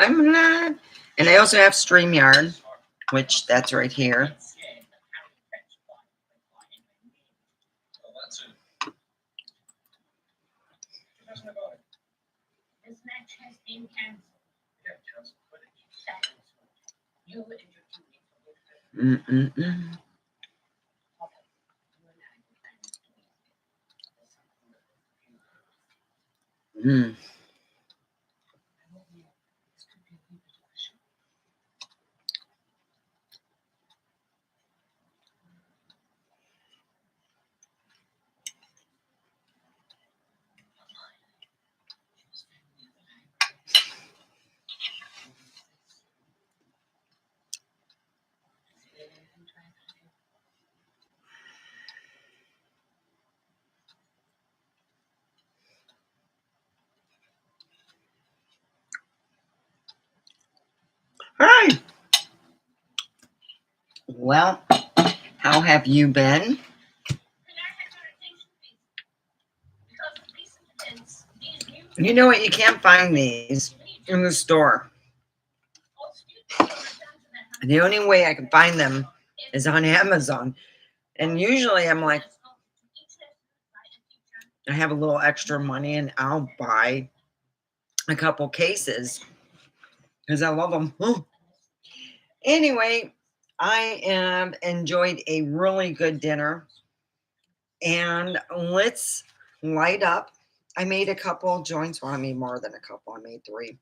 I'm not. And I also have StreamYard, which that's right here. Mm-mm-mm. Mm. Hi. Well, how have you been? You know what? You can't find these in the store. The only way I can find them is on Amazon. And usually I'm like, I have a little extra money and I'll buy a couple cases because I love them. Anyway, I am enjoyed a really good dinner and let's light up. I made a couple joints. Well, I made more than a couple. I made 3.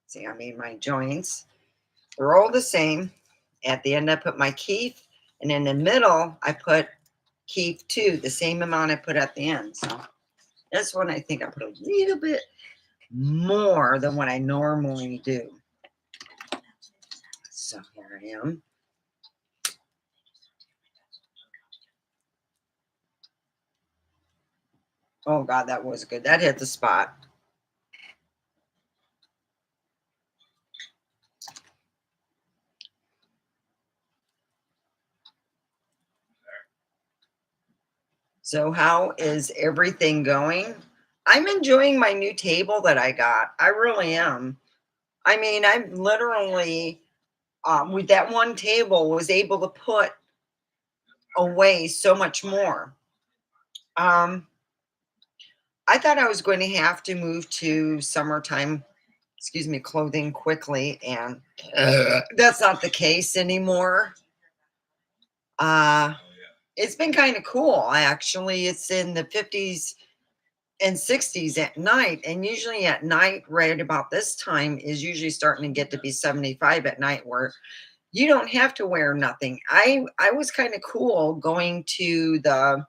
See, I made my joints. They're all the same. At the end, I put my keef, and in the middle, I put keef too, the same amount I put at the end. So this one, I think I put a little bit more than what I normally do. So here I am. Oh God, that was good. That hit the spot. So how is everything going? I'm enjoying my new table that I got. I really am. I mean, I'm literally with that one table was able to put away so much more. Um, I thought I was going to have to move to summertime, excuse me, clothing quickly, and that's not the case anymore. Uh, it's been kind of cool, actually. It's in the 50s and 60s at night, and usually at night, right about this time, is usually starting to get to be 75 at night, where you don't have to wear nothing. I was kind of cool going to the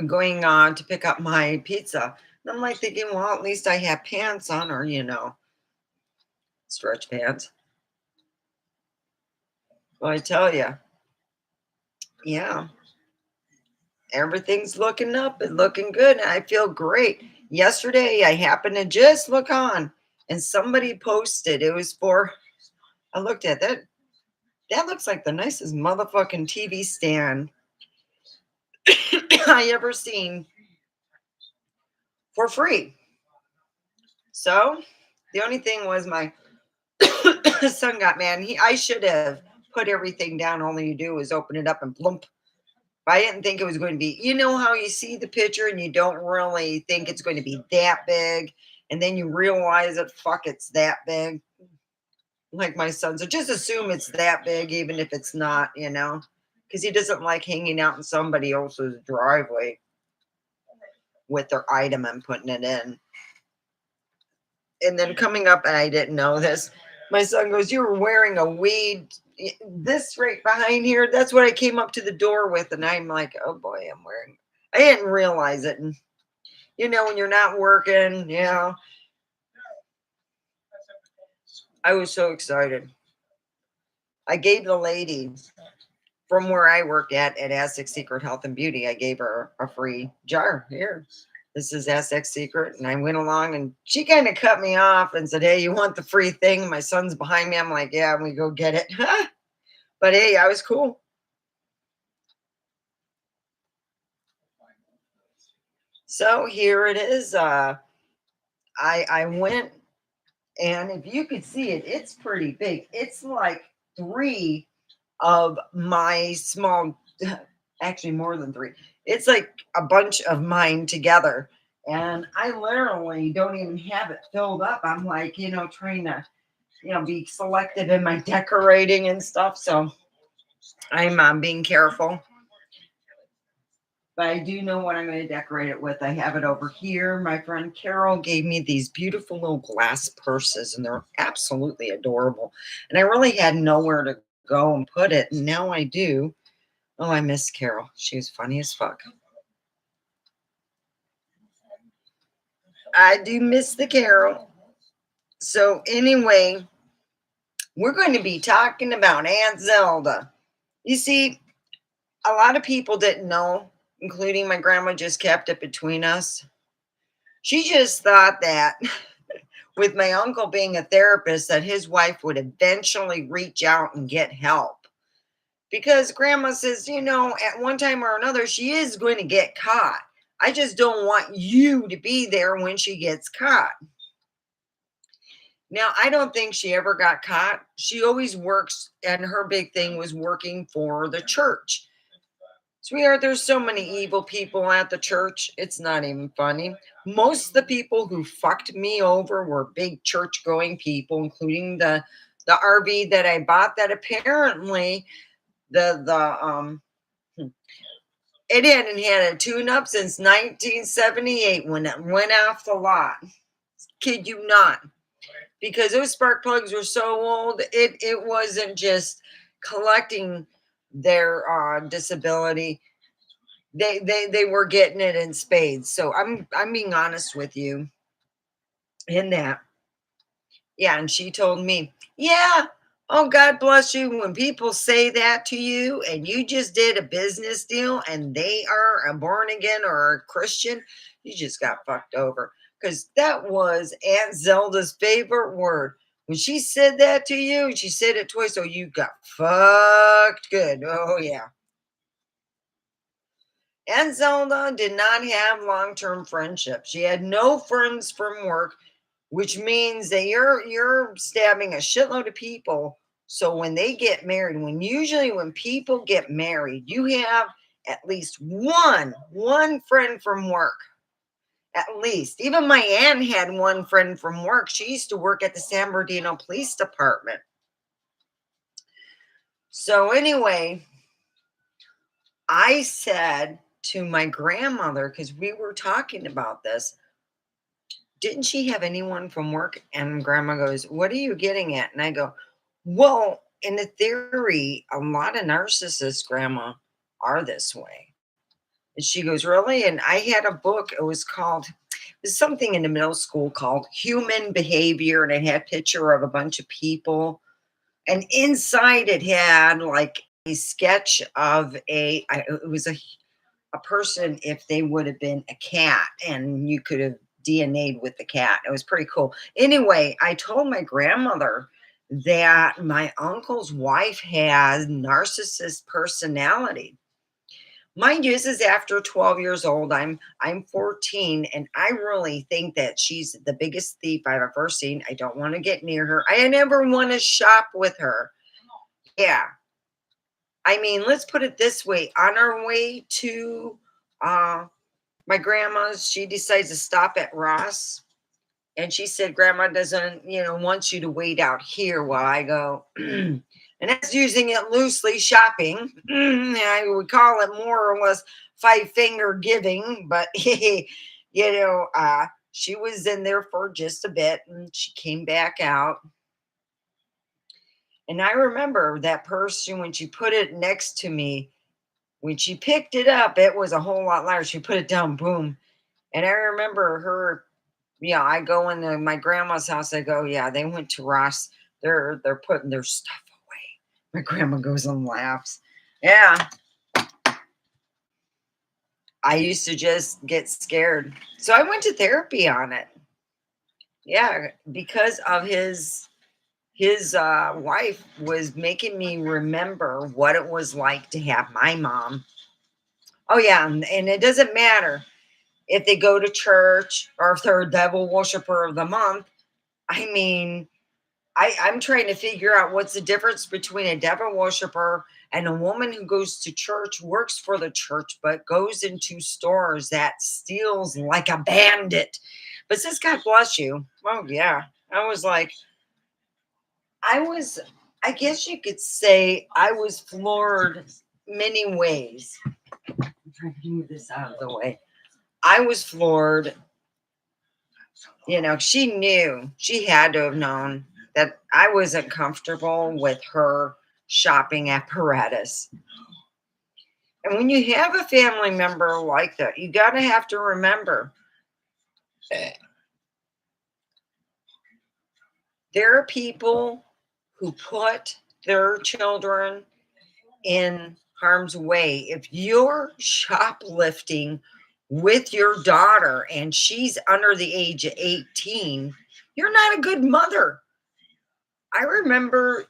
going on to pick up my pizza. And I'm like thinking, well, at least I have pants on, or stretch pants. Well, I tell you, yeah, everything's looking up and looking good. And I feel great. Yesterday, I happened to just look on, and somebody posted. It was for. I looked at that. That looks like the nicest motherfucking TV stand I ever seen for free. So the only thing was my son got mad. I should have put everything down. Only you do is open it up and plump. But I didn't think it was going to be. You know how you see the picture and you don't really think it's going to be that big, and then you realize that fuck, it's that big. Like my son, so just assume it's that big, even if it's not. Because he doesn't like hanging out in somebody else's driveway with their item and putting it in. And then coming up, and I didn't know this. My son goes, "You were wearing a weed. This right behind here. That's what I came up to the door with." And I'm like, "Oh boy, I'm wearing." I didn't realize it. And when you're not working, I was so excited. I gave the lady from where I work at Essex Secret Health and Beauty. I gave her a free jar. Here, this is Essex Secret. And I went along and she kind of cut me off and said, "Hey, you want the free thing?" My son's behind me. I'm like, "Yeah, I'm going to go get it." But hey, I was cool. So here it is. I went. And if you could see it, it's pretty big. It's like three of my small, actually more than three. It's like a bunch of mine together. And I literally don't even have it filled up. I'm like, trying to, be selective in my decorating and stuff. So I'm being careful. But I do know what I'm going to decorate it with. I have it over here. My friend Carol gave me these beautiful little glass purses, and they're absolutely adorable. And I really had nowhere to go and put it, and now I do. Oh, I miss Carol. She was funny as fuck. I do miss the Carol. So anyway, we're going to be talking about Aunt Zelda. You see, a lot of people didn't know, including my grandma, just kept it between us. She just thought that with my uncle being a therapist, that his wife would eventually reach out and get help. Because grandma says, at one time or another, she is going to get caught. I just don't want you to be there when she gets caught. Now, I don't think she ever got caught. She always works, and her big thing was working for the church. Sweetheart, there's so many evil people at the church. It's not even funny. Most of the people who fucked me over were big church going people, including the RV that I bought that apparently the it hadn't had a tune up since 1978 when it went off the lot. Kid you not. Because those spark plugs were so old, it wasn't just collecting their disability. They were getting it in spades. So I'm being honest with you in that. Yeah, and she told me, yeah, oh, God bless you. When people say that to you and you just did a business deal and they are a born again or a Christian, you just got fucked over. Because that was Aunt Zelda's favorite word. When she said that to you, she said it twice, so you got fucked good. Oh, yeah. Aunt Zelda did not have long-term friendships. She had no friends from work, which means that you're stabbing a shitload of people. So when they get married, when people get married, you have at least one friend from work. At least. Even my aunt had one friend from work. She used to work at the San Bernardino Police Department. So anyway, I said to my grandmother, because we were talking about this, didn't she have anyone from work? And grandma goes, what are you getting at? And I go, well, in the theory, a lot of narcissists, grandma, are this way. And she goes, really? And I had a book. It was something in the middle school called Human Behavior. And it had a picture of a bunch of people. And inside it had like a sketch of it was a person if they would have been a cat and you could have DNA'd with the cat. It was pretty cool. Anyway, I told my grandmother that my uncle's wife has narcissist personality. Mind you, this is after 12 years old. I'm 14, and I really think that she's the biggest thief I've ever seen. I don't want to get near her. I never want to shop with her. Yeah. I mean, let's put it this way. On our way to my grandma's, she decides to stop at Ross. And she said, Grandma doesn't, want you to wait out here while I go. And that's using it loosely, shopping. I would call it more or less five-finger giving. But, she was in there for just a bit and she came back out. And I remember that person when she put it next to me, when she picked it up, it was a whole lot lighter. She put it down, boom. And I remember her, I go into my grandma's house. I go, yeah, they went to Ross. They're putting their stuff away. My grandma goes and laughs. Yeah. I used to just get scared. So I went to therapy on it. Yeah, because of his wife was making me remember what it was like to have my mom. Oh yeah, and it doesn't matter if they go to church or if they're a devil worshiper of the month. I mean, I'm trying to figure out what's the difference between a devil worshiper and a woman who goes to church, works for the church, but goes into stores that steals like a bandit. But says God bless you. Oh yeah. I was like, I was, I guess you could say I was floored many ways. I'm trying to move this out of the way. I was floored. She knew, she had to have known that I wasn't comfortable with her shopping apparatus. And when you have a family member like that, you got to have to remember there are people who put their children in harm's way. If you're shoplifting with your daughter and she's under the age of 18, you're not a good mother. I remember,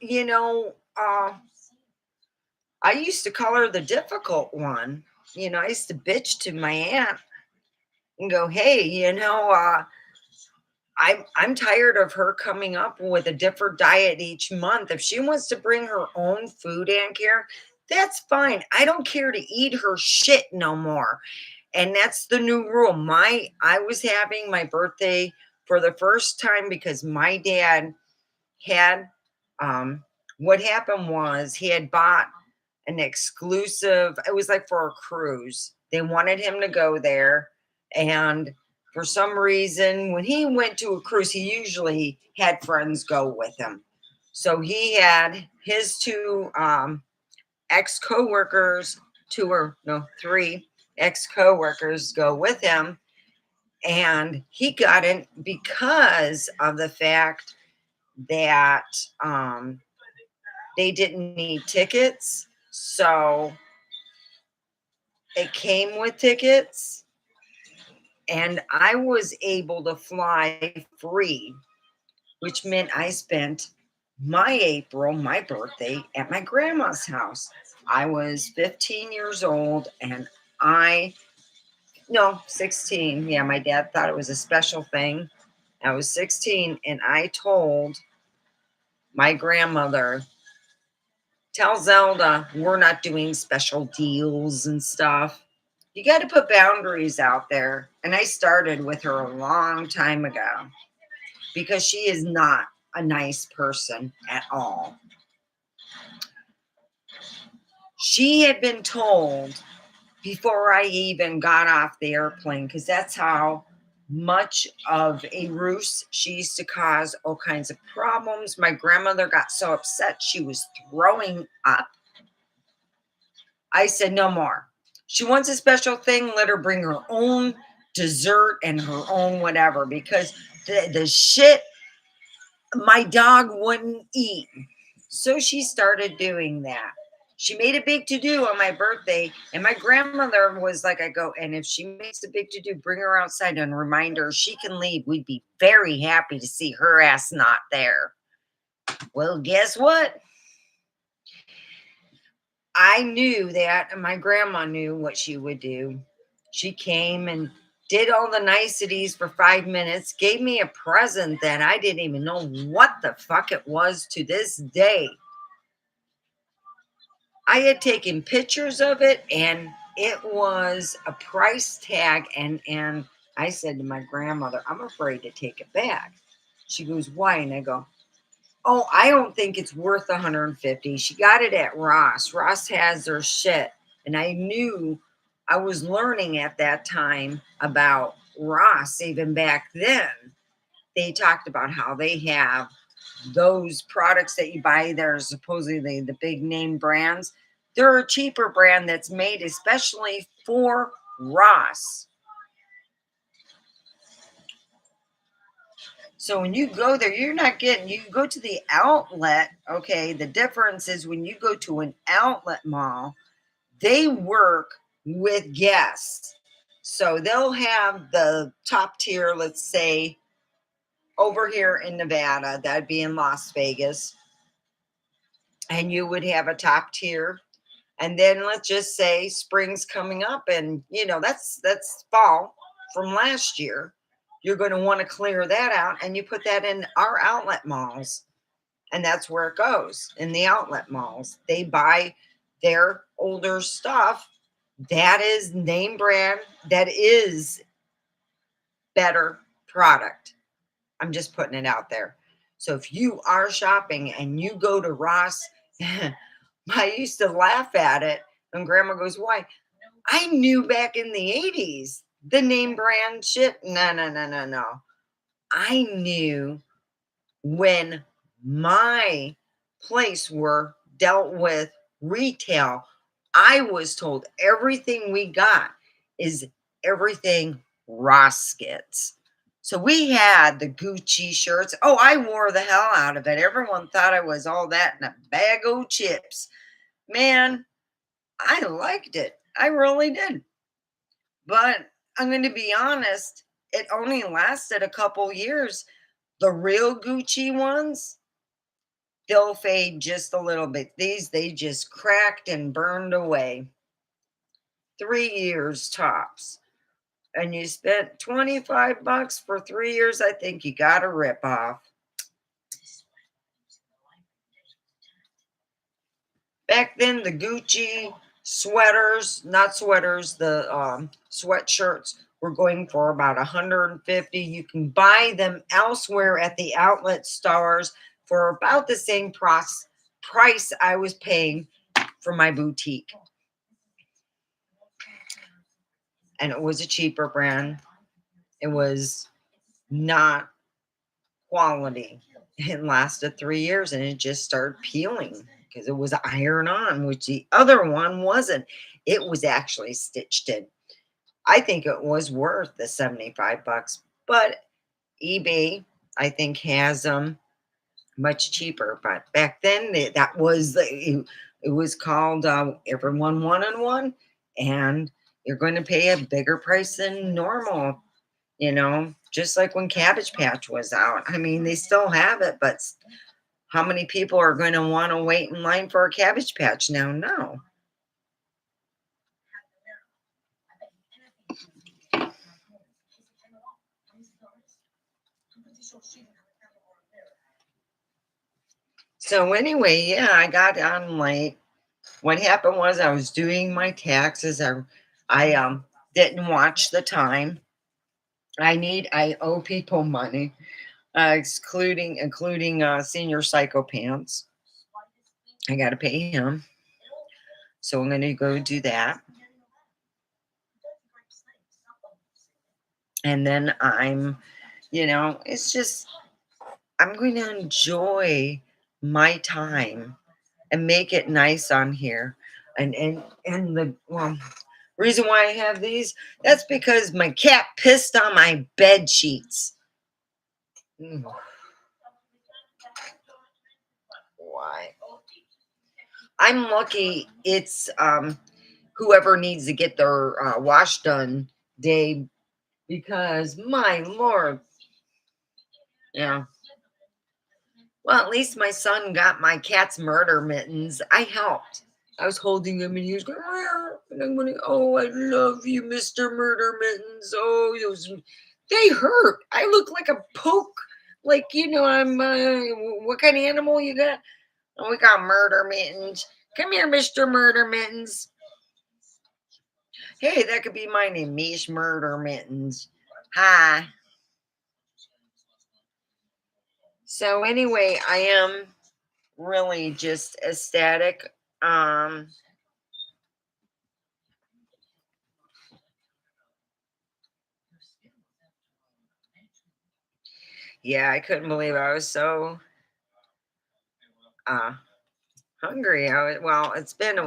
I used to call her the difficult one. I used to bitch to my aunt and go, "Hey, I'm tired of her coming up with a different diet each month. If she wants to bring her own food and care, that's fine. I don't care to eat her shit no more." And that's the new rule. I was having my birthday for the first time because my dad had what happened was he had bought an exclusive, it was like for a cruise. They wanted him to go there. And for some reason, when he went to a cruise, he usually had friends go with him. So he had his two ex co-workers, two or no, three ex co-workers go with him. And he got in because of the fact that they didn't need tickets. So it came with tickets, and I was able to fly free, which meant I spent my April, my birthday, at my grandma's house. I was 15 years old, and no, 16. Yeah, my dad thought it was a special thing. I was 16, and I told my grandmother, "Tell Zelda we're not doing special deals and stuff. You got to put boundaries out there." And I started with her a long time ago because she is not a nice person at all. She had been told before I even got off the airplane, because that's how much of a ruse she used to cause all kinds of problems. My grandmother got so upset she was throwing up. I said, "No more. She wants a special thing. Let her bring her own dessert and her own whatever, because the shit my dog wouldn't eat." So she started doing that. She made a big to do on my birthday, and my grandmother was like, I go, "And if she makes a big to do, bring her outside and remind her she can leave. We'd be very happy to see her ass not there." Well, guess what? I knew that, and my grandma knew what she would do. She came and did all the niceties for 5 minutes, gave me a present that I didn't even know what the fuck it was to this day. I had taken pictures of it, and it was a price tag. And I said to my grandmother, "I'm afraid to take it back." She goes, "Why?" And I go, "Oh, I don't think it's worth 150. She got it at Ross. Ross has their shit." And I knew, I was learning at that time about Ross even back then. They talked about how they have those products that you buy there, supposedly the big name brands. They're a cheaper brand that's made especially for Ross. So when you go there, you're not getting, you go to the outlet. Okay. The difference is when you go to an outlet mall, they work with guests. So they'll have the top tier, let's say over here in Nevada, that'd be in Las Vegas. And you would have a top tier. And then let's just say spring's coming up, and that's fall from last year. you're going to want to clear that out, and you put that in our outlet malls. And that's where it goes, in the outlet malls. They buy their older stuff that is name brand, that is better product. I'm just putting it out there. So if you are shopping and you go to Ross, I used to laugh at it. And grandma goes, why? I knew back in the 80s the name brand shit. No, no, no, no, no. I knew when my place were dealt with retail, I was told everything we got is everything Ross gets. So we had the Gucci shirts. Oh, I wore the hell out of it. Everyone thought I was all that in a bag of chips. Man, I liked it. I really did. But I'm going to be honest, it only lasted a couple years. The real Gucci ones, they'll fade just a little bit. These, they just cracked and burned away. 3 years tops. And you spent $25 for 3 years, I think you got a rip off. Back then, the Gucci sweaters, not sweaters, the sweatshirts were going for about $150. You can buy them elsewhere at the outlet stores for about the same price I was paying for my boutique. And it was a cheaper brand. It was not quality. It lasted 3 years and it just started peeling because it was iron on, which the other one wasn't. It was actually stitched in. I think it was worth the $75, but eBay, I think, has them much cheaper. But back then, that was it was called Everyone Wanted One, and you're going to pay a bigger price than normal. Just like when Cabbage Patch was out. I mean, they still have it, but how many people are going to want to wait in line for a Cabbage Patch now? No. So anyway, yeah, I got on late. What happened was I was doing my taxes. I didn't watch the time. I owe people money, including senior psycho pants. I got to pay him, so I'm going to go do that, and then it's just I'm going to enjoy my time and make it nice on here, and the reason why I have these, that's because my cat pissed on my bed sheets. Why? I'm lucky it's whoever needs to get their wash done day, because my lord. Yeah. Well, at least my son got my cat's murder mittens. I helped. I was holding him and he was going, "Meow," and I'm going, "Oh, I love you, Mr. Murder Mittens. Oh, they hurt. I look like a poke. Like, I'm, what kind of animal you got?" "Oh, we got Murder Mittens. Come here, Mr. Murder Mittens." Hey, that could be my name, Mish Murder Mittens. Hi. So anyway, I am really just ecstatic. Yeah, I couldn't believe I was so uh hungry. Well, it's been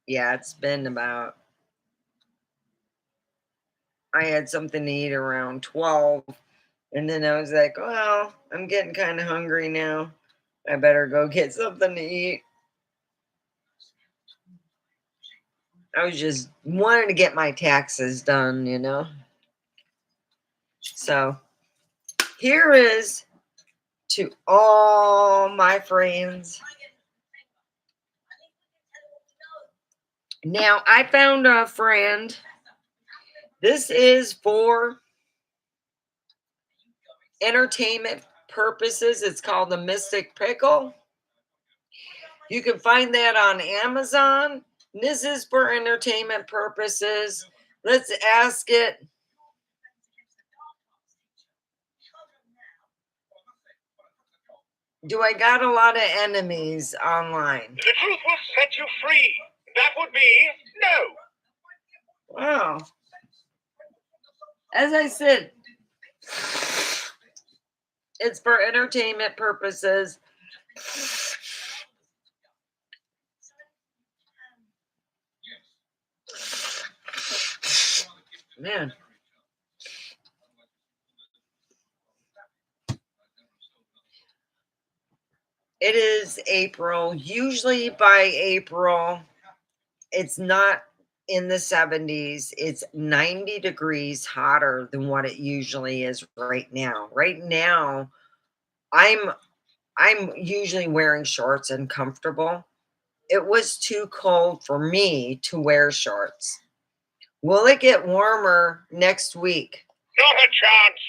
yeah, it's been about, I had something to eat around 12, and then I was like, well, I'm getting kind of hungry now. I better go get something to eat. I was just wanting to get my taxes done. So here is to all my friends Now, I found a friend. This is for entertainment purposes. It's called the Mystic Pickle. You can find that on Amazon. This is for entertainment purposes. Let's ask it. Do I got a lot of enemies online? The truth will set you free. That would be no. Wow. As I said, it's for entertainment purposes. Man. It is April. Usually by April, it's not in the 70s. It's 90 degrees hotter than what it usually is right now. Right now, I'm usually wearing shorts and comfortable. It was too cold for me to wear shorts. Will it get warmer next week? Not a chance.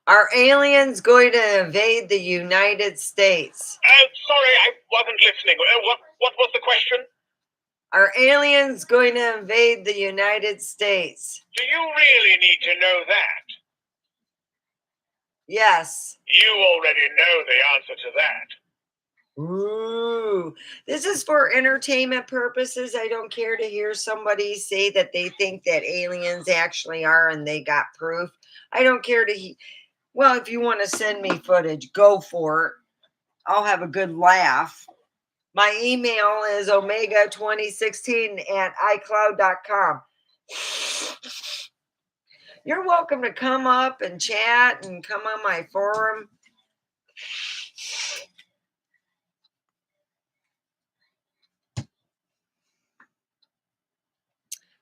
Are aliens going to invade the United States? Sorry, I wasn't listening. What was the question? Are aliens going to invade the United States? Do you really need to know that? Yes. You already know the answer to that. Ooh, this is for entertainment purposes. I don't care to hear somebody say that they think that aliens actually are and they got proof. I don't care to. Well, if you want to send me footage, go for it. I'll have a good laugh. My email is omega2016@icloud.com. You're welcome to come up and chat and come on my forum.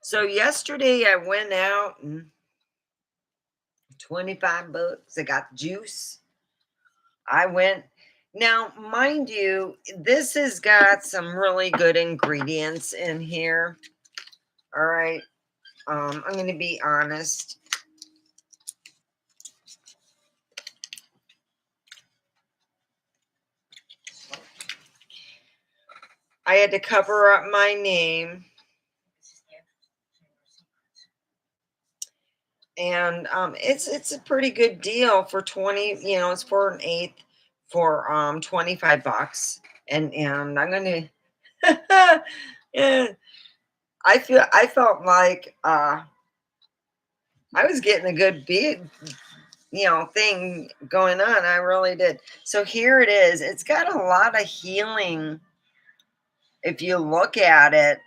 So yesterday I went out and $25. I got juice. I went. Now, mind you, this has got some really good ingredients in here. All right. I'm going to be honest. I had to cover up my name. And it's a pretty good deal for 20, it's for an eighth for $25. And I'm gonna yeah, I felt like I was getting a good big thing going on. I really did. So here it is. It's got a lot of healing. If you look at it,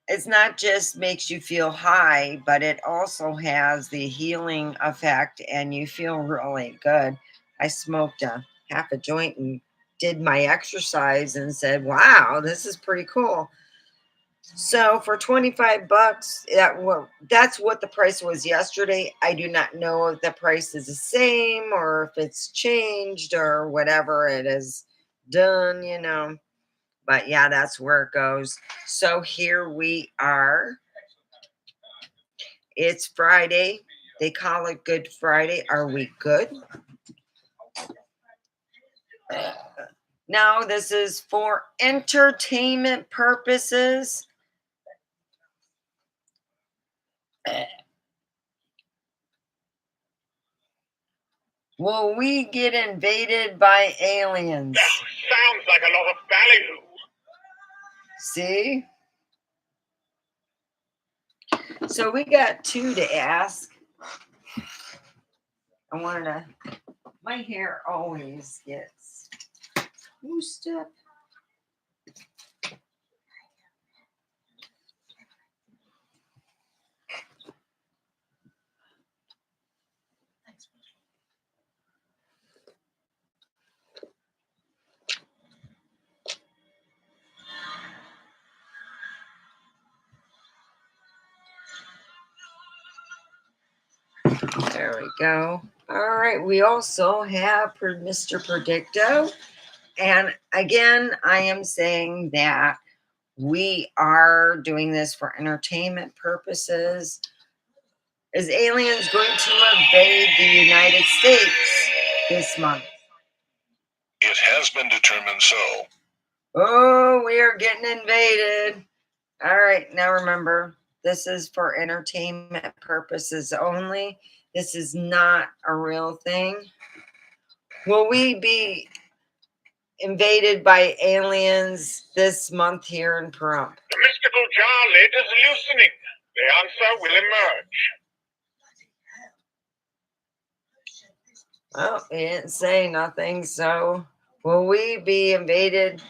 it's not just makes you feel high, but it also has the healing effect and you feel really good. I smoked a half a joint and did my exercise and said, wow, this is pretty cool. So for $25, that's what the price was yesterday. I do not know if the price is the same or if it's changed or whatever it is done. But yeah, that's where it goes. So here we are. It's Friday. They call it Good Friday. Are we good? No, this is for entertainment purposes. Will we get invaded by aliens? Sounds like a lot of value. See? So we got two to ask. My hair always gets loosed up. There we go. All right. We also have Mr. Predicto. And again, I am saying that we are doing this for entertainment purposes. Is aliens going to invade the United States this month? It has been determined so. Oh, we are getting invaded. All right, now remember, this is for entertainment purposes only. This is not a real thing. Will we be invaded by aliens this month here in Pahrump? The mystical jar lid is loosening. The answer will emerge. Well, he didn't say nothing, so will we be invaded?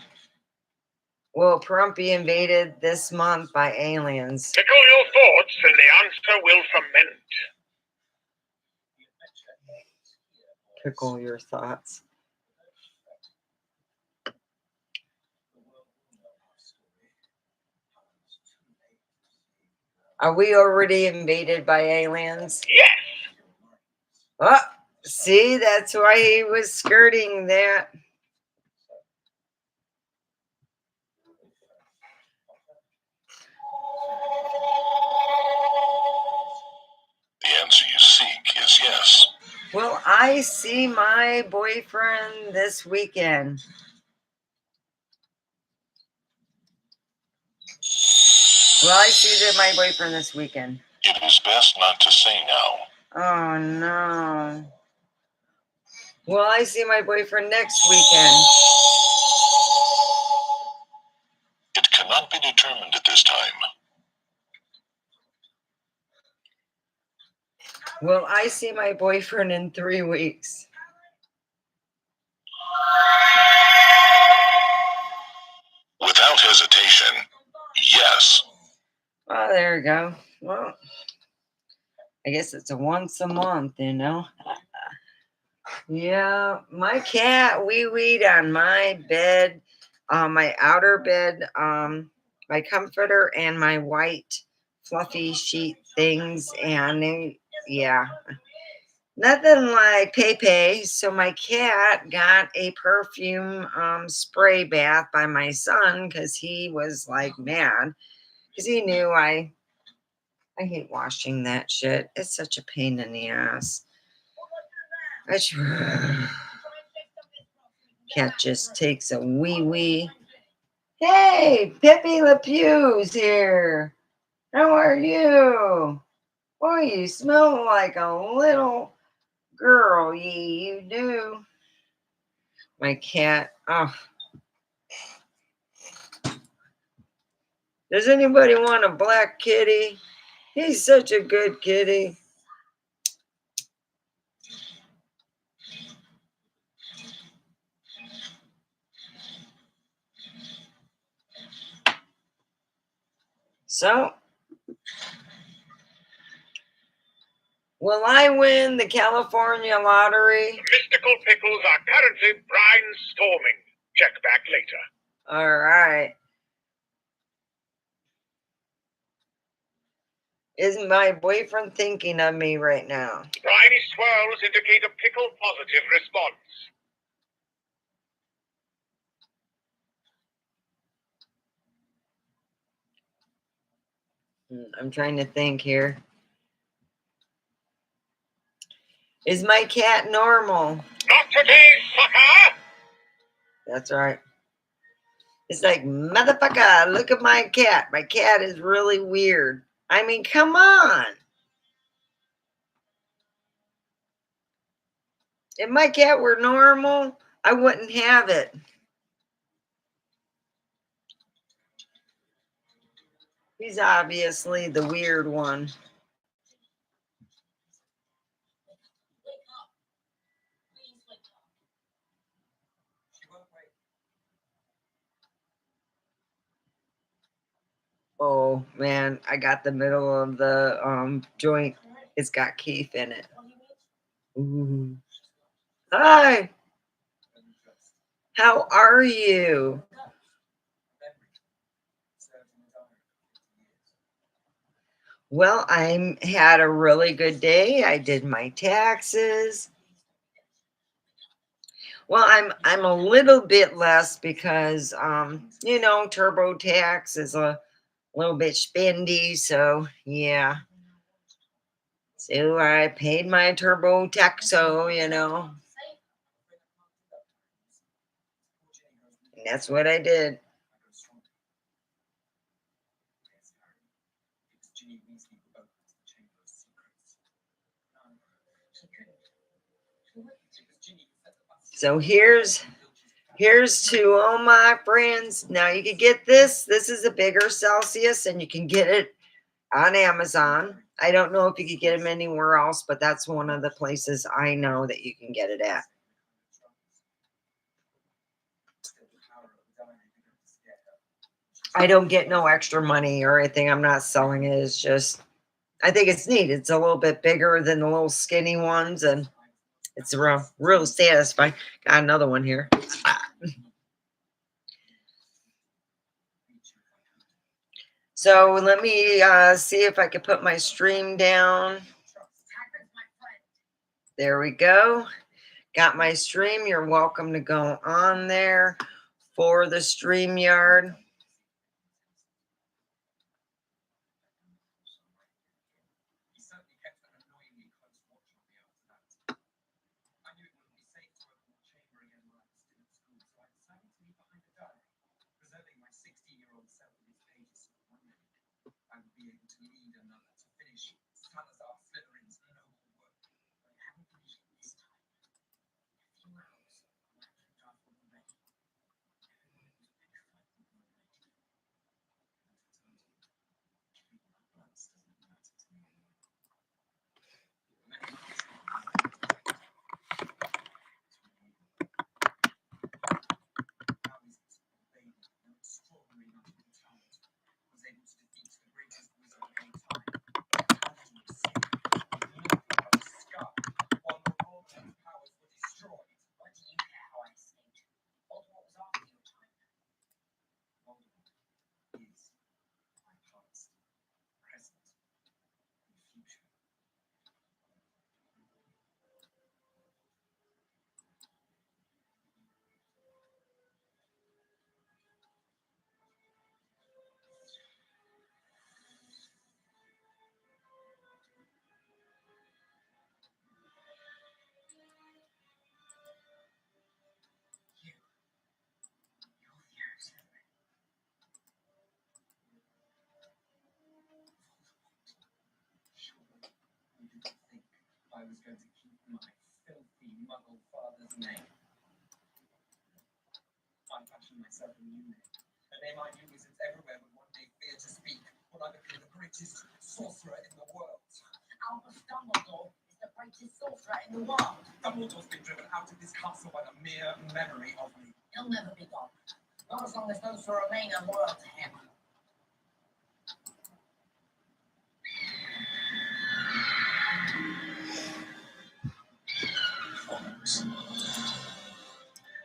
Will Pahrump be invaded this month by aliens? Tickle your thoughts and the answer will ferment. Pickle your thoughts. Are we already invaded by aliens? Yes! Oh, see, that's why he was skirting that. The answer you seek is yes. Will I see my boyfriend this weekend? Will I see my boyfriend this weekend? It is best not to say now. Oh, no. Will I see my boyfriend next weekend? It cannot be determined at this time. Will I see my boyfriend in 3 weeks? Without hesitation, yes. Oh, there we go. Well, I guess it's a once a month, you know. Yeah, my cat wee-weed on my bed, my outer bed, my comforter, and my white fluffy sheet things, and yeah, nothing like Pepe. So my cat got a perfume spray bath by my son because he was like mad because he knew I hate washing that shit. It's such a pain in the ass. Cat just takes a wee wee. Hey, Pepe Le Pew's here. How are you? Boy, you smell like a little girl. You do. My cat. Oh. Does anybody want a black kitty? He's such a good kitty. So, will I win the California lottery? The mystical pickles are currently brainstorming. Check back later. All right. Is my boyfriend thinking of me right now? Briny swirls indicate a pickle positive response. I'm trying to think here. Is my cat normal? Not today, sucker! That's right. It's like, motherfucker, look at my cat. My cat is really weird. I mean, come on. If my cat were normal, I wouldn't have it. He's obviously the weird one. Oh man, I got the middle of the joint. It's got Keith in it. Ooh. Hi. How are you? Well, I had a really good day. I did my taxes. Well, I'm a little bit less because you know, TurboTax is a little bit spendy, so yeah. So I paid my TurboTax, so you know, and that's what I did. So here's to all my friends. Now you can get this. This is a bigger Celsius, and you can get it on Amazon. I don't know if you could get them anywhere else, but that's one of the places I know that you can get it at. I don't get no extra money or anything. I'm not selling it. It's just, I think it's neat. It's a little bit bigger than the little skinny ones, and it's real satisfying. Got another one here. So let me see if I can put my stream down. There we go. Got my stream. You're welcome to go on there for the StreamYard.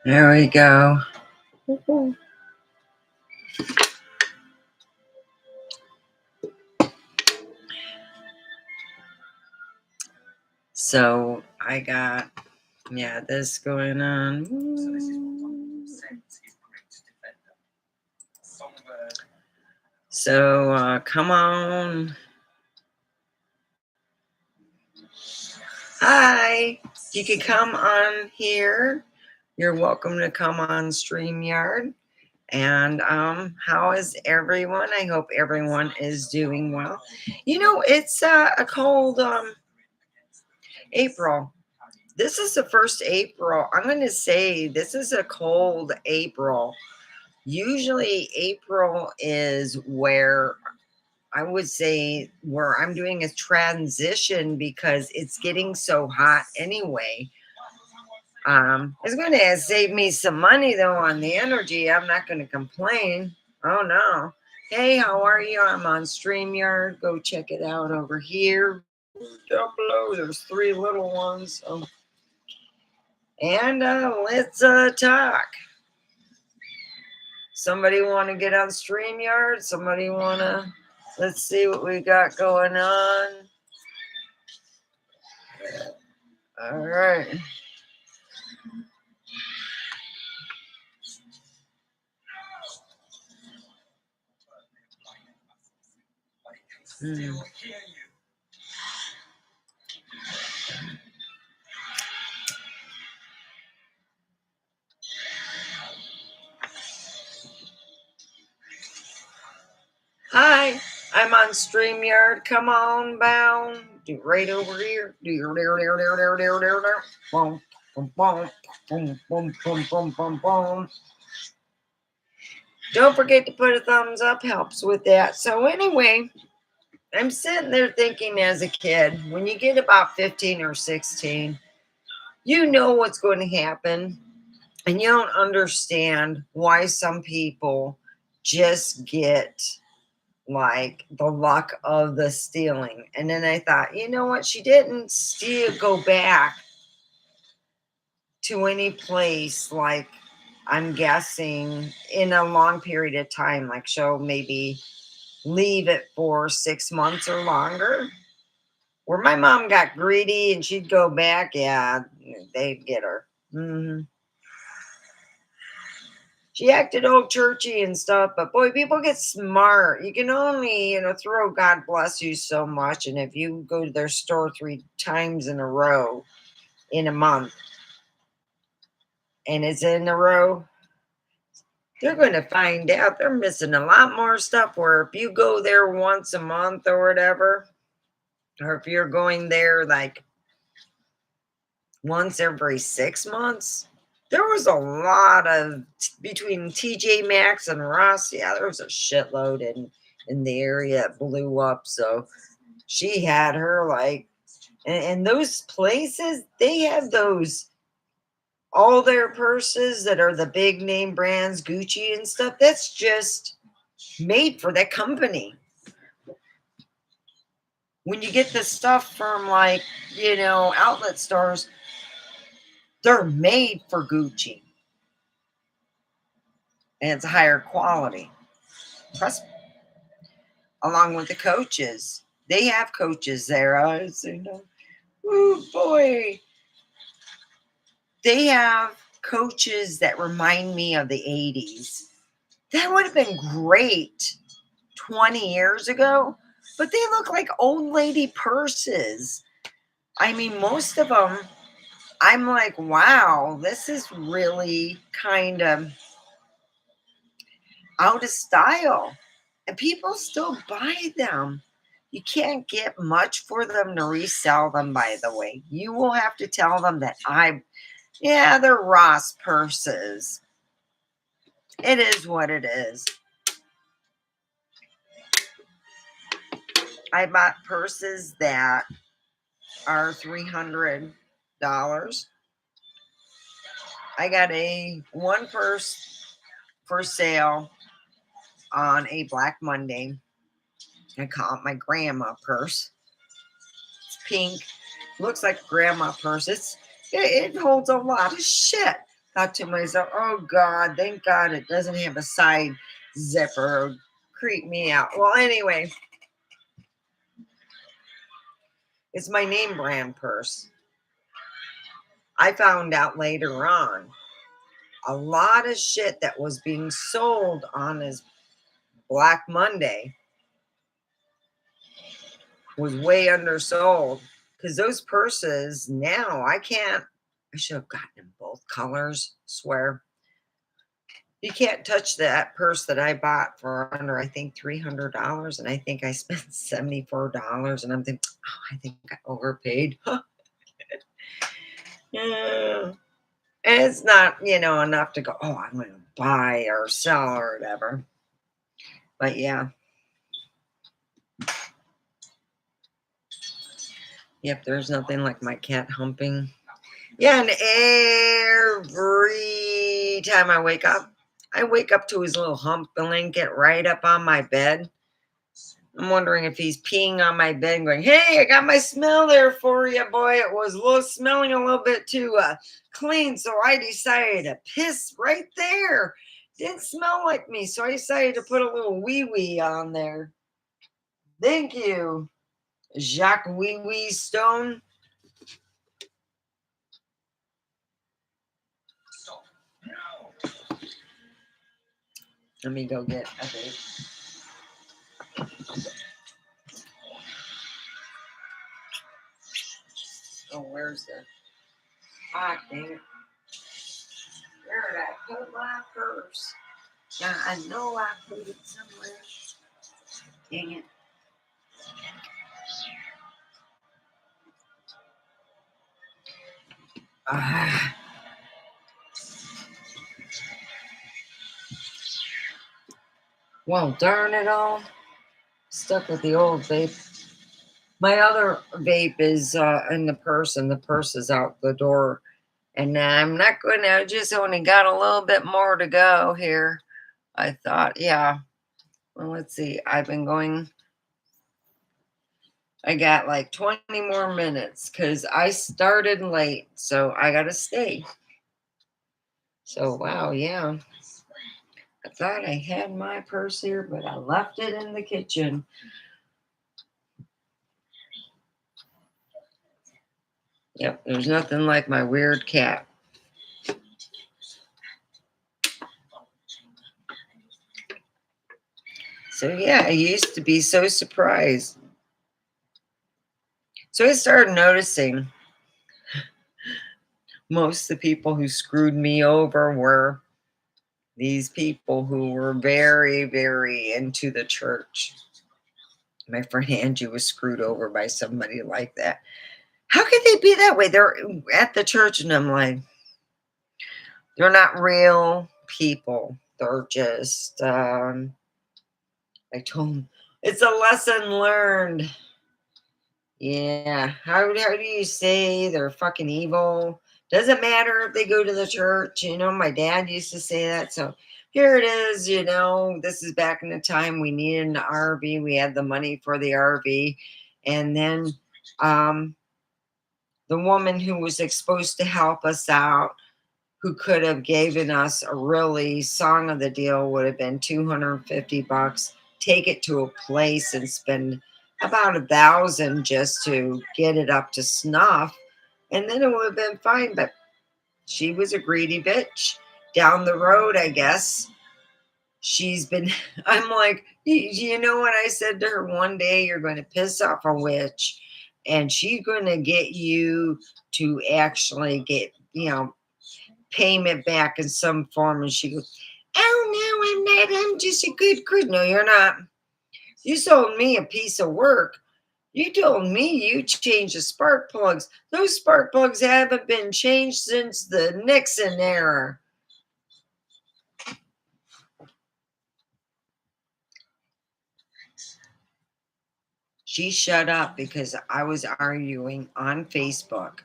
There we go. So I got, yeah, this going on. So come on. Hi, you can come on here. You're welcome to come on StreamYard. And how is everyone? I hope everyone is doing well. You know, it's a cold April. This is the first April. I'm going to say this is a cold April. Usually April is where I would say where I'm doing a transition because it's getting so hot anyway. It's going to save me some money though on the energy. I'm not going to complain. Oh no. Hey, how are you? I'm on StreamYard. Go check it out over here. Down below, there's 3 little ones. So. And let's talk. Somebody want to get on StreamYard? Somebody want to, let's see what we got going on. All right. Mm. Hi, I'm on StreamYard. Come on, bound. Do right over here. Boom, boom, boom, boom, boom, boom, boom, boom, boom. Don't forget to put a thumbs up. Helps with that. So anyway, I'm sitting there thinking as a kid, when you get about 15 or 16, you know what's going to happen. And you don't understand why some people just get like the luck of the stealing. And then I thought, you know what? She didn't steal, go back to any place, like I'm guessing in a long period of time. Like she'll maybe leave it for 6 months or longer. Where my mom got greedy and she'd go back, yeah, they'd get her. Mm-hmm. She acted old churchy and stuff, but boy, people get smart. You can only, throw God bless you so much. And if you go to their store 3 times in a row in a month and it's in a row, they're going to find out they're missing a lot more stuff. Where if you go there once a month or whatever, or if you're going there like once every 6 months, there was a lot of between TJ Maxx and Ross. Yeah, there was a shitload in the area that blew up. So she had her like, and those places, they have those all their purses that are the big name brands, Gucci and stuff. That's just made for that company. When you get the stuff from like, outlet stores, they're made for Gucci. And it's a higher quality. Plus, along with the coaches, they have coaches there. Oh boy, they have coaches that remind me of the 80s. That would have been great 20 years ago, but they look like old lady purses. I mean, most of them, I'm like, wow, this is really kind of out of style. And people still buy them. You can't get much for them to resell them, by the way. You will have to tell them that they're Ross purses. It is what it is. I bought purses that are $300. I got one purse for sale on a Black Monday. I call it my grandma purse. It's pink. Looks like a grandma purse. It holds a lot of shit. Thought to myself, oh God, thank God it doesn't have a side zipper. Creep me out. Well, anyway, it's my name brand purse. I found out later on a lot of shit that was being sold on his Black Monday was way undersold. Because those purses now, I should have gotten them both colors, swear. You can't touch that purse that I bought for under, I think, $300. And I think I spent $74. And I'm thinking, I think I overpaid. Yeah. And it's not, enough to go, I'm going to buy or sell or whatever. But yeah. Yep, there's nothing like my cat humping. Yeah, and every time I wake up to his little hump blanket right up on my bed. I'm wondering if he's peeing on my bed and going, hey, I got my smell there for you, boy. It was smelling a little bit too clean, so I decided to piss right there. Didn't smell like me, so I decided to put a little wee-wee on there. Thank you, Jacques Wee-Wee Stone. Let me go get a bit. Oh, where's the... Ah, dang it. Where did I put my purse? Yeah, I know I put it somewhere. Dang it. Ah. Well, darn it all. Stuck with the old vape. My other vape is in the purse, and the purse is out the door. And I'm not going to, I just only got a little bit more to go here. I thought, yeah. Well, let's see. I've been going, I got like 20 more minutes because I started late. So I got to stay. So, wow, yeah. I thought I had my purse here, but I left it in the kitchen. Yep, there's nothing like my weird cat. So yeah, I used to be so surprised. So I started noticing most of the people who screwed me over were these people who were very, very into the church. My friend Angie was screwed over by somebody like that. How could they be that way? They're at the church, and I'm like, they're not real people. They're just, I told them, it's a lesson learned. Yeah. How do you say they're fucking evil? Doesn't matter if they go to the church. You know, my dad used to say that. So here it is. You know, this is back in the time we needed an RV. We had the money for the RV. And then the woman who was supposed to help us out, who could have given us a really song of the deal, would have been $250. Take it to a place and spend about $1,000 just to get it up to snuff, and then it would have been fine. But she was a greedy bitch. Down the road, I guess she's been. I'm like, you know what I said to her one day? You're going to piss off a witch, and she's going to get you to actually get, payment back in some form. And she goes, oh no, I'm not, I'm just a good Christian. No, you're not. You sold me a piece of work. You told me you changed the spark plugs. Those spark plugs haven't been changed since the Nixon era. She shut up because I was arguing on Facebook.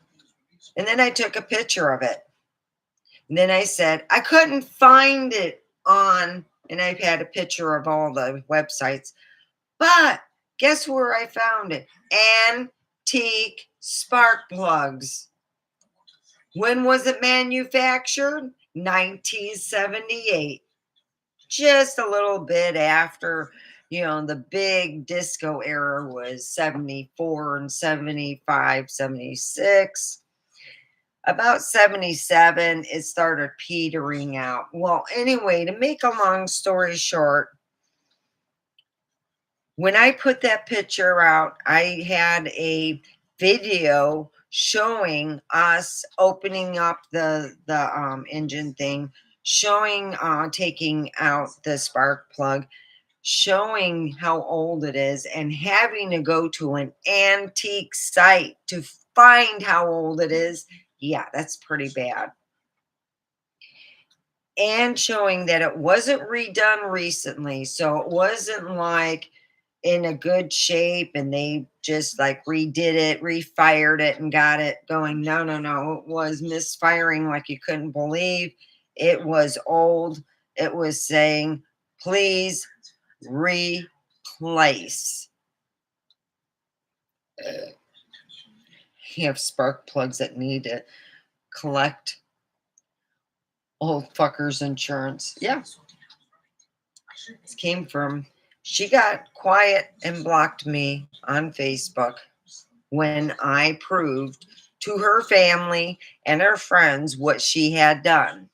And then I took a picture of it. And then I said, I couldn't find it on, and I had a picture of all the websites. But guess where I found it? Antique spark plugs. When was it manufactured? 1978. Just a little bit after, the big disco era was 74 and 75, 76. About 77, it started petering out. Well, anyway, to make a long story short, when I put that picture out, I had a video showing us opening up the engine thing, showing taking out the spark plug, showing how old it is, and having to go to an antique site to find how old it is. Yeah, that's pretty bad. And showing that it wasn't redone recently, so it wasn't like in a good shape and they just like redid it, refired it, and got it going. No, no, no. It was misfiring like you couldn't believe. It was old. It was saying, please replace. You have spark plugs that need to collect old fuckers insurance. Yeah. This came from, she got quiet and blocked me on Facebook when I proved to her family and her friends what she had done.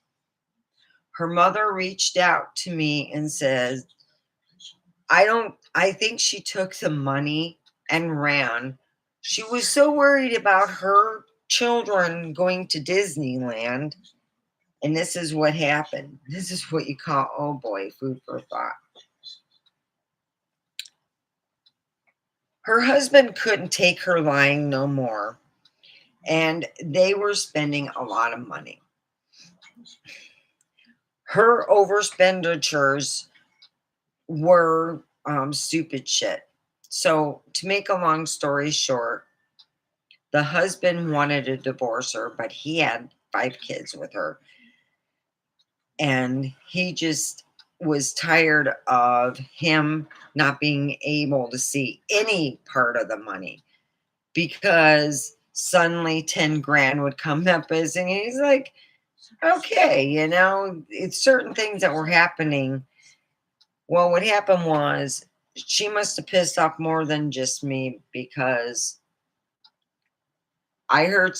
Her mother reached out to me and says, I think she took the money and ran. She was so worried about her children going to Disneyland, and this is what happened. This is what you call, oh boy, food for thought. Her husband couldn't take her lying no more, and they were spending a lot of money. Her overspenditures were stupid shit. So, to make a long story short, the husband wanted to divorce her, but he had 5 kids with her. And he just was tired of him not being able to see any part of the money because suddenly 10 grand would come up as, and he's like, okay, it's certain things that were happening. Well, what happened was she must have pissed off more than just me, because I heard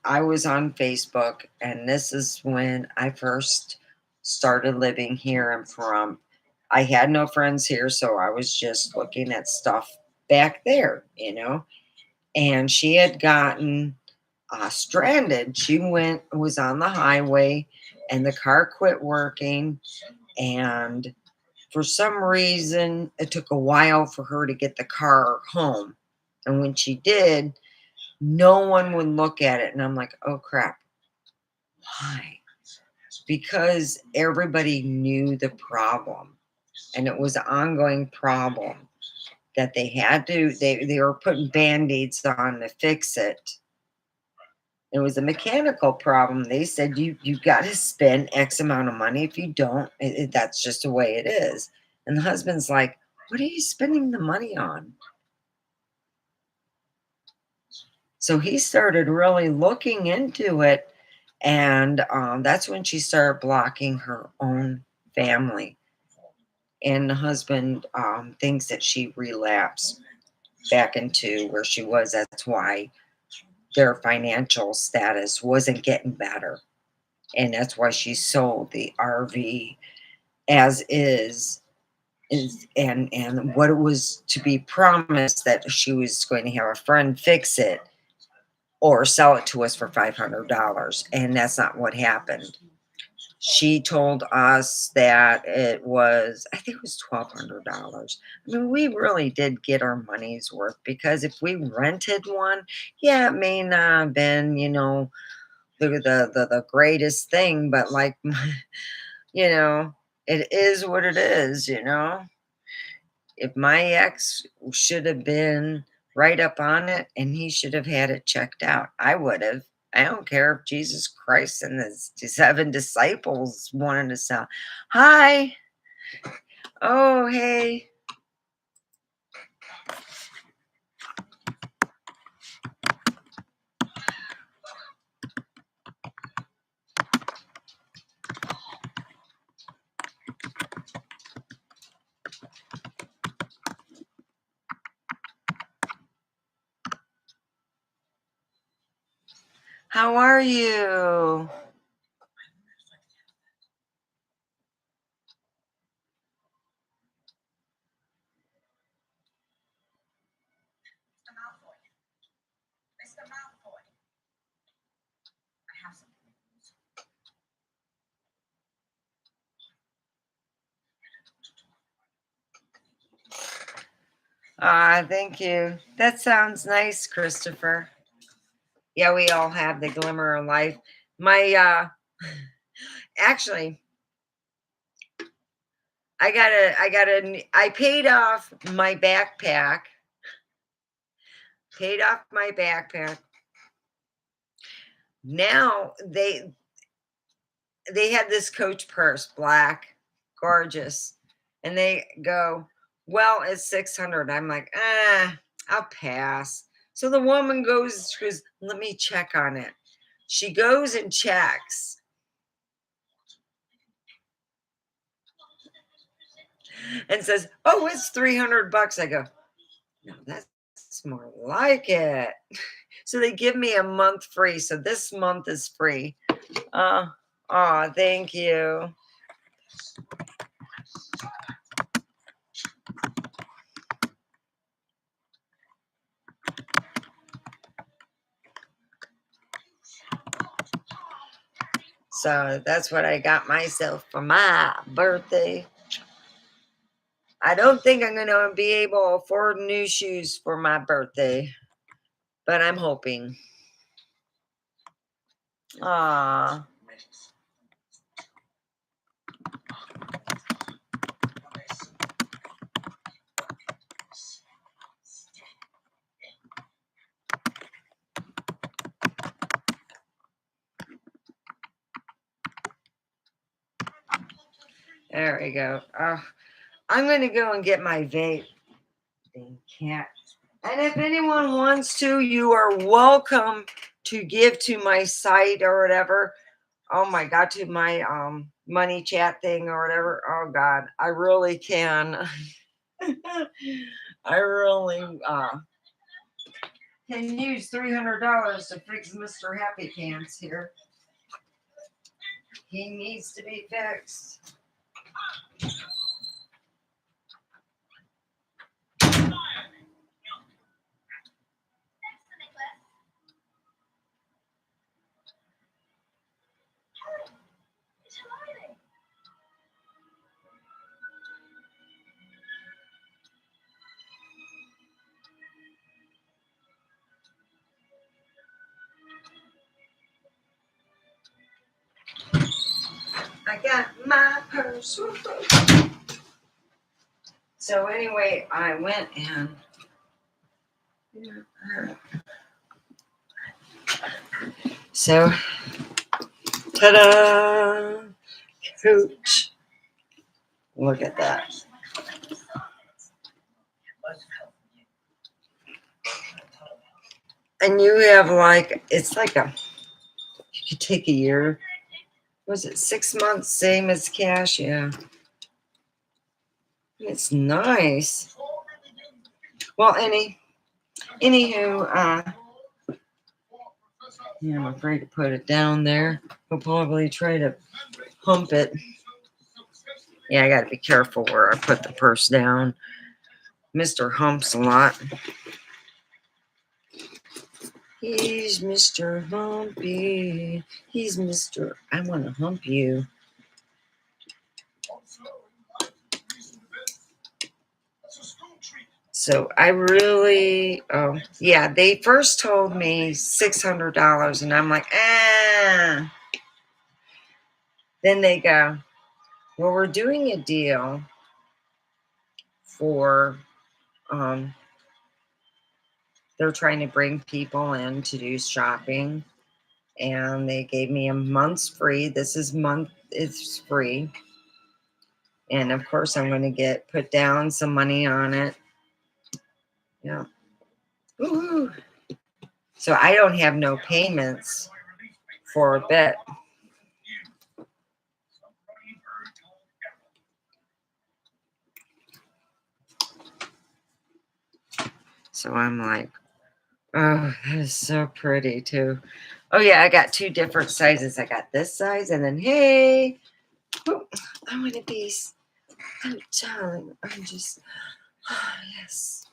I was on Facebook, and this is when I first started living here in Pahrump. I had no friends here, so I was just looking at stuff back there, and she had gotten stranded. She was on the highway, and the car quit working, and for some reason it took a while for her to get the car home. And when she did, no one would look at it. And I'm like, oh crap. Why? Because everybody knew the problem, and it was an ongoing problem that they were putting band-aids on to fix it. It was a mechanical problem. They said you got to spend X amount of money. If you don't, that's just the way it is. And the husband's like, what are you spending the money on? So he started really looking into it, and that's when she started blocking her own family. And the husband thinks that she relapsed back into where she was. That's why their financial status wasn't getting better. And that's why she sold the RV as is and what it was to be promised, that she was going to have a friend fix it or sell it to us for $500. And that's not what happened. She told us that it was, I think it was $1,200. I mean, we really did get our money's worth, because if we rented one, yeah, it may not have been, the greatest thing, but like, it is what it is. If my ex should have been right up on it and he should have had it checked out, I would have. I don't care if Jesus Christ and the 7 disciples wanted to sell. Hi. Oh, hey. How are you? Thank you. That sounds nice, Christopher. Yeah, we all have the glimmer of life. Actually, I paid off my backpack. Paid off my backpack. Now they had this Coach purse, black, gorgeous, and they go, well, it's 600. I'm like, I'll pass. So the woman she goes, let me check on it. She goes and checks and says, oh, it's $300. I go, no, that's more like it. So they give me a month free. So this month is free. Thank you. So that's what I got myself for my birthday. I don't think I'm going to be able to afford new shoes for my birthday, but I'm hoping. Ah, there we go. I'm going to go and get my vape. Can't. And if anyone wants to, you are welcome to give to my site or whatever. Oh my God, to my money chat thing or whatever. Oh God, I really can. I really can use $300 to fix Mr. Happy Pants here. He needs to be fixed. I got my purse. So anyway, I went and so ta-da! Coach. Look at that. And you have like, it's like you could take a year. Was it 6 months, same as cash? Yeah. It's nice. Well, anywho, yeah, I'm afraid to put it down there. He'll probably try to hump it. Yeah, I got to be careful where I put the purse down. Mr. Humps a lot. He's Mr. Humpy. He's Mr. I want to hump you. So I really, yeah, they first told me $600, and I'm like, ah. Then they go, well, we're doing a deal for, they're trying to bring people in to do shopping, and they gave me a month's free. This is month is free, and of course I'm going to put down some money on it. Yeah. Woo-hoo. So I don't have no payments for a bit. So I'm like, oh, that is so pretty too. Oh yeah, I got two different sizes. I got this size, and then hey, oh, I want to be. Oh, darling, I'm just. Oh, yes.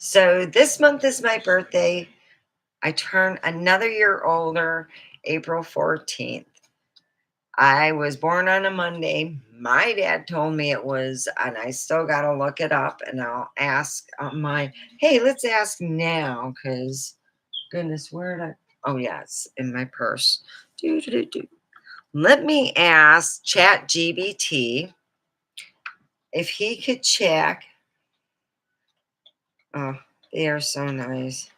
So this month is my birthday. I turn another year older, April 14th. I was born on a Monday. My dad told me it was, and I still got to look it up, and I'll ask hey, let's ask now, because goodness, where did I, oh, yeah, it's in my purse. Let me ask ChatGPT if he could check. Oh, they are so nice.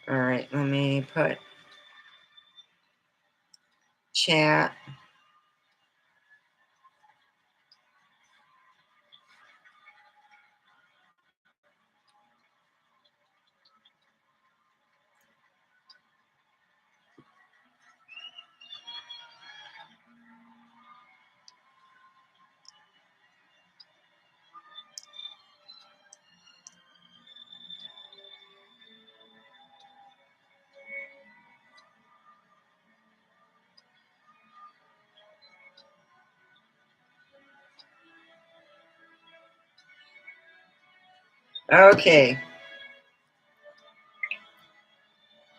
All right, let me put chat. Okay.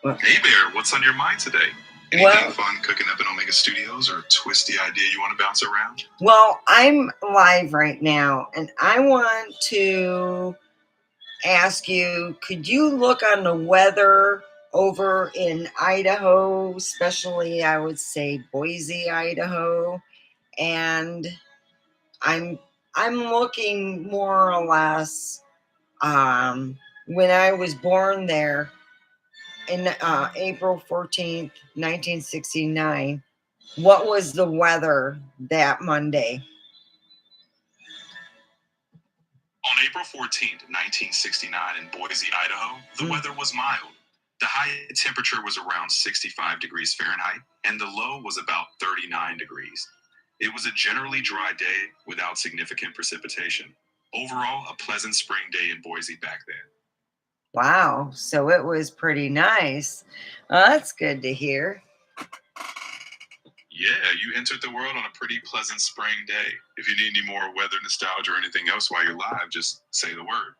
Hey Bear, what's on your mind today? Anything fun cooking up in Omega Studios or a twisty idea you want to bounce around? Well, I'm live right now and I want to ask you, could you look on the weather over in Idaho, especially I would say Boise, Idaho, and I'm I'm looking more or less when I was born there in April 14th, 1969. What was the weather that Monday? On April 14th, 1969, in Boise, Idaho, the weather was mild. The high temperature was around 65 degrees Fahrenheit, and the low was about 39 degrees. It was a generally dry day without significant precipitation. Overall, a pleasant spring day in Boise back then. Wow, so it was pretty nice. That's good to hear. Yeah, you entered the world on a pretty pleasant spring day. If you need any more weather nostalgia or anything else while you're live, just say the word.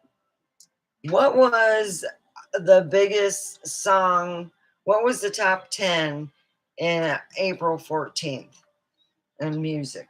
What was the biggest song? What was the top 10 in April 14th in music?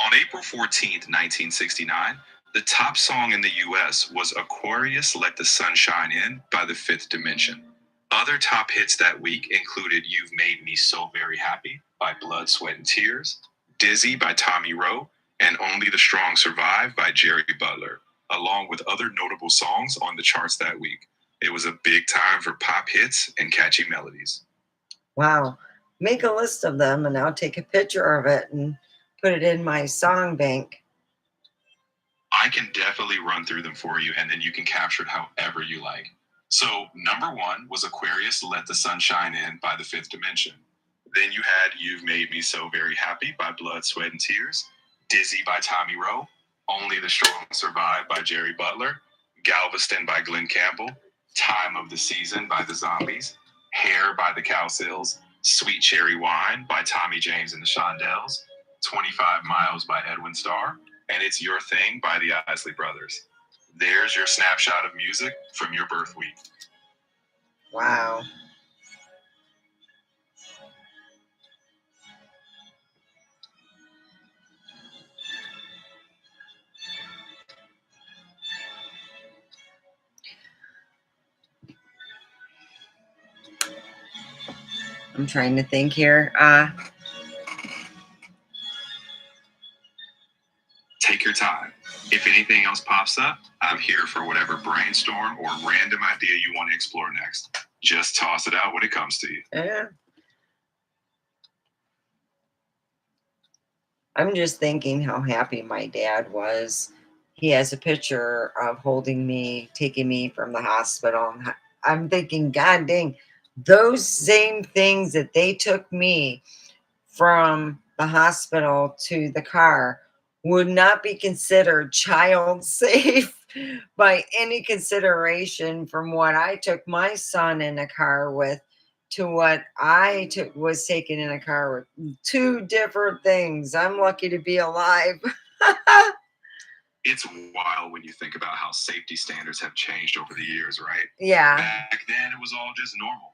On April 14th, 1969, the top song in the US was Aquarius Let the Sun Shine In by the Fifth Dimension. Other top hits that week included You've Made Me So Very Happy by Blood, Sweat, and Tears, Dizzy by Tommy Roe, and Only the Strong Survive by Jerry Butler, along with other notable songs on the charts that week. It was a big time for pop hits and catchy melodies. Wow. Make a list of them and I'll take a picture of it and put it in my song bank. I can definitely run through them for you and then you can capture it however you like. So, number one was Aquarius Let the Sun Shine In by the Fifth Dimension. Then you had You've Made Me So Very Happy by Blood, Sweat, and Tears, Dizzy by Tommy Roe, Only the Strong Survive by Jerry Butler, Galveston by Glenn Campbell, Time of the Season by the Zombies, Hair by the Cowsills, Sweet Cherry Wine by Tommy James and the Shondells, 25 Miles by Edwin Starr, and It's Your Thing by the Isley Brothers. There's your snapshot of music from your birth week. Wow. I'm trying to think here. Take your time. If anything else pops up, I'm here for whatever brainstorm or random idea you want to explore next. Just toss it out when it comes to you. Yeah. I'm just thinking how happy my dad was. He has a picture of holding me, taking me from the hospital. And I'm thinking, God dang, those same things that they took me from the hospital to the car would not be considered child safe by any consideration from what I took my son in a car with to what I took was taken in a car with. Two different things. I'm lucky to be alive. It's wild when you think about how safety standards have changed over the years, right? Yeah. Back then, it was all just normal.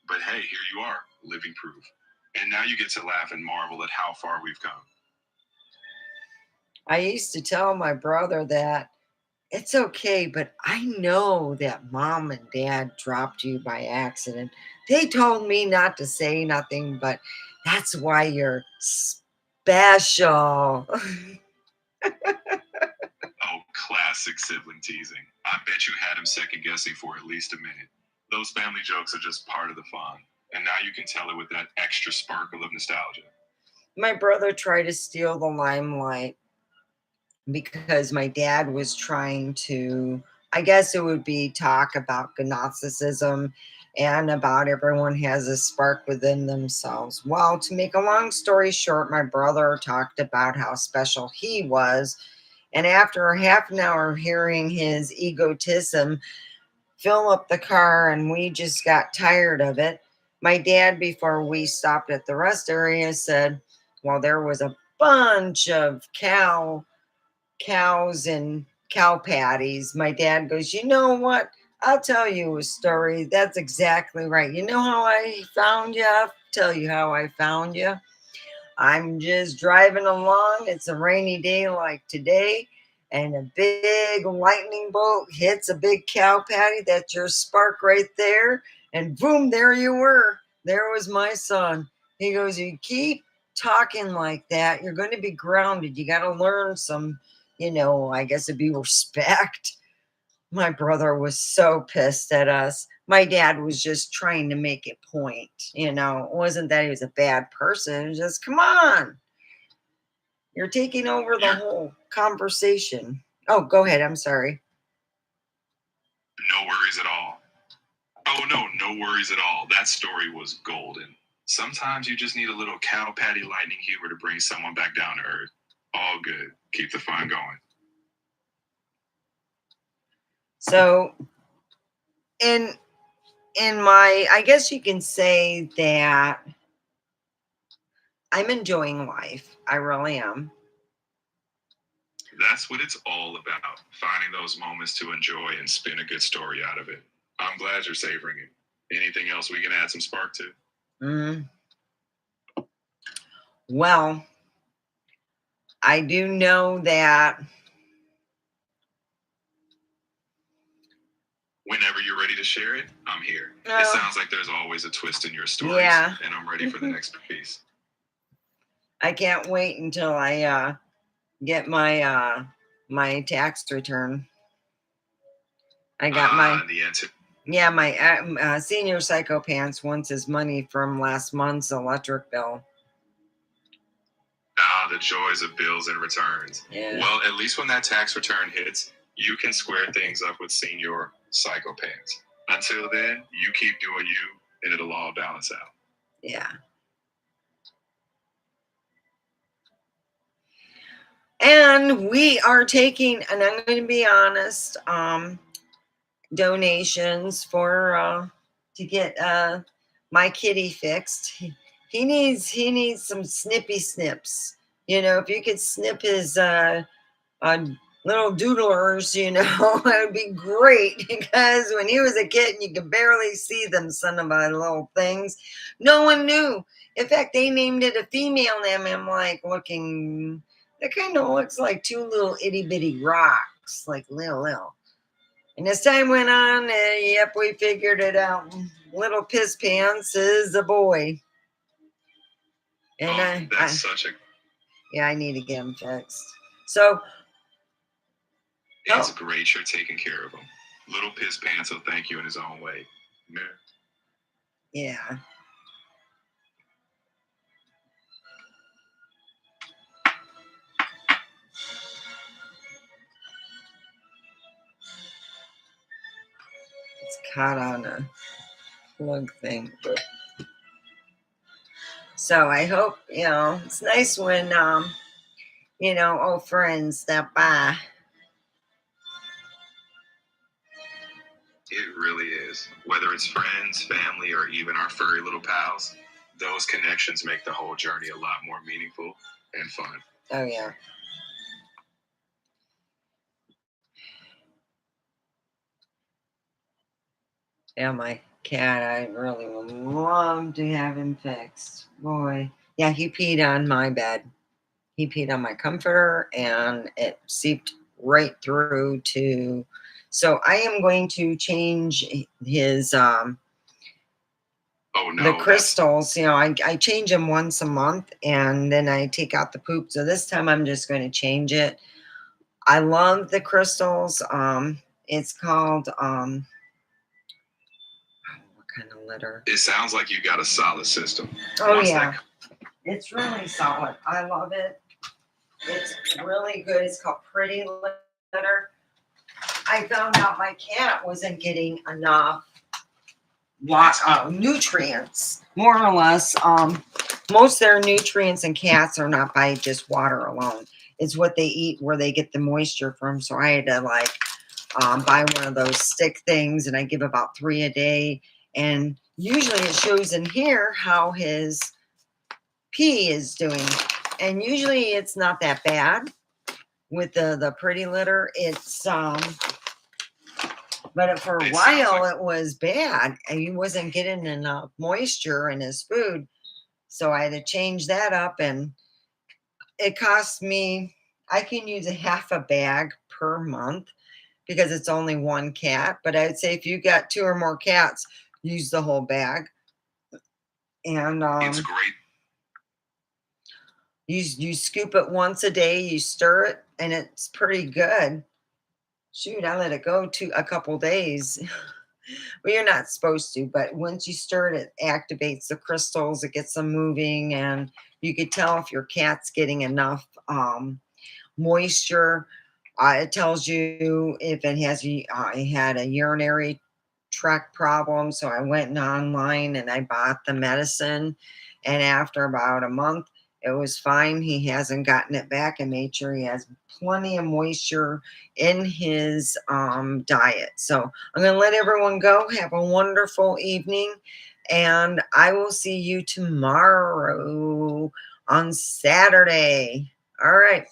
But hey, here you are, living proof. And now you get to laugh and marvel at how far we've come. I used to tell my brother that it's okay, but I know that mom and dad dropped you by accident. They told me not to say nothing, but that's why you're special. Oh, classic sibling teasing. I bet you had him second guessing for at least a minute. Those family jokes are just part of the fun. And now you can tell it with that extra sparkle of nostalgia. My brother tried to steal the limelight because my dad was trying to, I guess it would be talk about Gnosticism and about everyone has a spark within themselves. Well, to make a long story short, my brother talked about how special he was. And after half an hour of hearing his egotism fill up the car, and we just got tired of it, my dad, before we stopped at the rest area, said, well, there was a bunch of cow cows and cow patties, my dad goes, you know what? I'll tell you a story. That's exactly right. You know how I found you? I'll tell you how I found you. I'm just driving along. It's a rainy day like today, and a big lightning bolt hits a big cow patty. That's your spark right there. And boom, there you were. There was my son. He goes, you keep talking like that, you're going to be grounded. You got to learn some, I guess it'd be respect. My brother was so pissed at us. My dad was just trying to make a point. It wasn't that he was a bad person. It was just, come on. You're taking over the whole conversation. Oh, go ahead. I'm sorry. No worries at all. Oh, no worries at all. That story was golden. Sometimes you just need a little cow patty lightning humor to bring someone back down to earth. All good. Keep the fun going. So, in my, I guess you can say that I'm enjoying life. I really am. That's what it's all about. Finding those moments to enjoy and spin a good story out of it. I'm glad you're savoring it. Anything else we can add some spark to? Well, I do know that whenever you're ready to share it, I'm here. It sounds like there's always a twist in your stories, yeah. And I'm ready for the next piece. I can't wait until I get my my tax return. I got my senior psycho pants wants his money from last month's electric bill. The joys of bills and returns. Yeah. Well, at least when that tax return hits, you can square things up with senior psycho pants. Until then, you keep doing you, and it'll all balance out. Yeah. And we are taking, and I'm going to be honest, donations for to get my kitty fixed. He needs some snippy snips. If you could snip his little doodlers, it would be great, because when he was a kitten, you could barely see them son of a little things. No one knew. In fact, they named it a female name. I'm like looking, it kind of looks like two little itty bitty rocks, like little. And as time went on, yep, we figured it out. Little Piss Pants is a boy. And I need to get him fixed. So it's great you're taking care of him. Little Piss Pants will thank you in his own way. Yeah. It's caught on a plug thing. So I hope, it's nice when, old friends stop by. It really is. Whether it's friends, family, or even our furry little pals, those connections make the whole journey a lot more meaningful and fun. Oh, yeah. Yeah, my cat, I really would love to have him fixed. Boy. Yeah, he peed on my bed. He peed on my comforter, and it seeped right through to... So I am going to change his... Oh, no, the crystals. I change them once a month, and then I take out the poop. So this time I'm just going to change it. I love the crystals. It's called... what kind of litter? It sounds like you got a solid system. Oh, yeah. It's really solid. I love it. It's really good. It's called Pretty Litter. I found out my cat wasn't getting enough nutrients, more or less. Most of their nutrients in cats are not by just water alone. It's what they eat, where they get the moisture from. So I had to buy one of those stick things, and I give about 3 a day. And usually it shows in here how his pee is doing. And usually it's not that bad. with the pretty litter. It's but for a It sounds while like- it was bad, and he wasn't getting enough moisture in his food, so I had to change that up, and it cost me. I can use a half a bag per month because it's only one cat. But I'd say if you got 2 or more cats, use the whole bag. And It's great. you scoop it once a day, you stir it, and it's pretty good. Shoot, I let it go to a couple days. Well, you're not supposed to, but once you stir it, it activates the crystals, it gets them moving, and you could tell if your cat's getting enough moisture. It tells you if it has it had a urinary tract problem. So I went online and I bought the medicine, and after about a month, it was fine. He hasn't gotten it back. I made sure he has plenty of moisture in his diet. So I'm going to let everyone go. Have a wonderful evening, and I will see you tomorrow on Saturday. All right.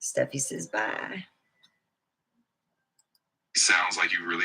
Steffi says bye. Sounds like you really